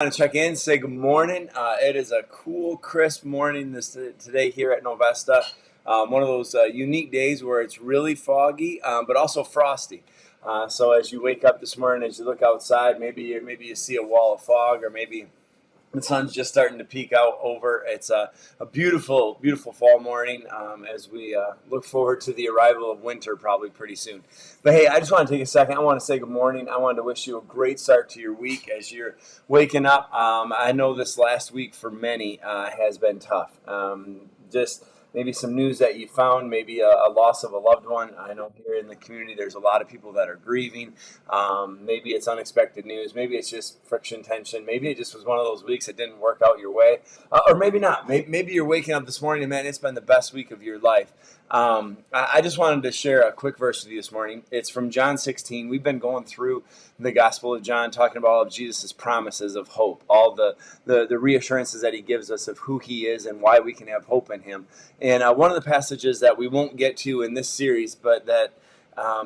Want to check in, say good morning. It is a cool, crisp morning today here at Novesta. One of those unique days where it's really foggy, but also frosty. So as you wake up this morning, as you look outside, maybe you see a wall of fog, or maybe the sun's just starting to peek out over. It's a beautiful, beautiful fall morning as we look forward to the arrival of winter probably pretty soon. But hey, I just want to take a second. I want to say good morning. I wanted to wish you a great start to your week as you're waking up. I know this last week for many has been tough. Just maybe some news that you found, maybe a loss of a loved one. I know here in the community there's a lot of people that are grieving. Maybe it's unexpected news. Maybe it's just friction, tension. Maybe it just was one of those weeks that didn't work out your way. Or maybe not. Maybe you're waking up this morning and, man, it's been the best week of your life. I just wanted to share a quick verse with you this morning. It's from John 16. We've been going through the Gospel of John, talking about all of Jesus' promises of hope, all the reassurances that he gives us of who he is and why we can have hope in him. And one of the passages that we won't get to in this series, but that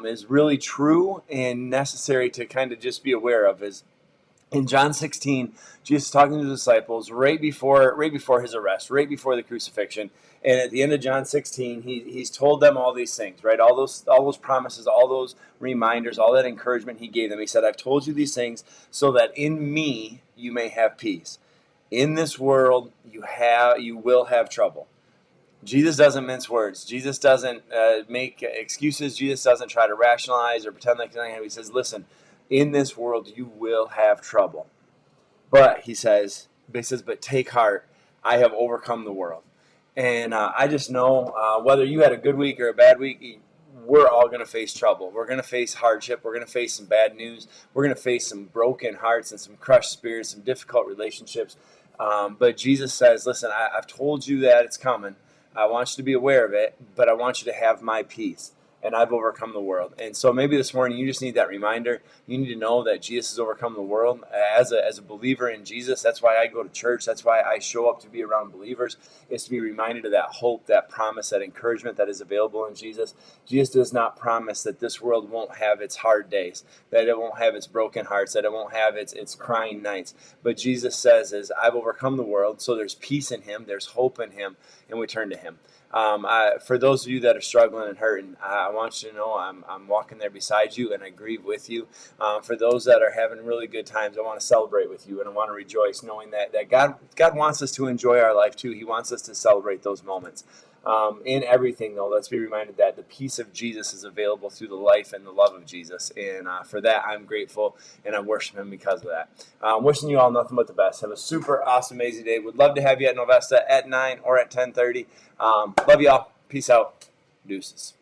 is really true and necessary to kind of just be aware of, is in John 16, Jesus talking to the disciples right before his arrest, right before the crucifixion. And at the end of John 16, he's told them all these things, right? All those promises, all those reminders, all that encouragement he gave them. He said, I've told you these things so that in me you may have peace. In this world you will have trouble. Jesus doesn't mince words. Jesus doesn't make excuses. Jesus doesn't try to rationalize or pretend like he's not going to. He says, listen, in this world you will have trouble. But he says, but take heart, I have overcome the world. And I just know whether you had a good week or a bad week, we're all going to face trouble. We're going to face hardship. We're going to face some bad news. We're going to face some broken hearts and some crushed spirits, some difficult relationships. But Jesus says, listen, I've told you that it's coming. I want you to be aware of it, but I want you to have my peace. And I've overcome the world. And so maybe this morning you just need that reminder. You need to know that Jesus has overcome the world. As a believer in Jesus, that's why I go to church. That's why I show up to be around believers, is to be reminded of that hope, that promise, that encouragement that is available in Jesus. Jesus does not promise that this world won't have its hard days, that it won't have its broken hearts, that it won't have its crying nights. But Jesus says, I've overcome the world, so there's peace in him, there's hope in him, and we turn to him. For those of you that are struggling and hurting, I want you to know I'm walking there beside you, and I grieve with you. For those that are having really good times, I want to celebrate with you, and I want to rejoice knowing that God wants us to enjoy our life too. He wants us to celebrate those moments. In everything, though, let's be reminded that the peace of Jesus is available through the life and the love of Jesus. And for that, I'm grateful, and I worship him because of that. Wishing you all nothing but the best. Have a super awesome, amazing day. Would love to have you at Novesta at 9 or at 10:30. Love you all. Peace out. Deuces.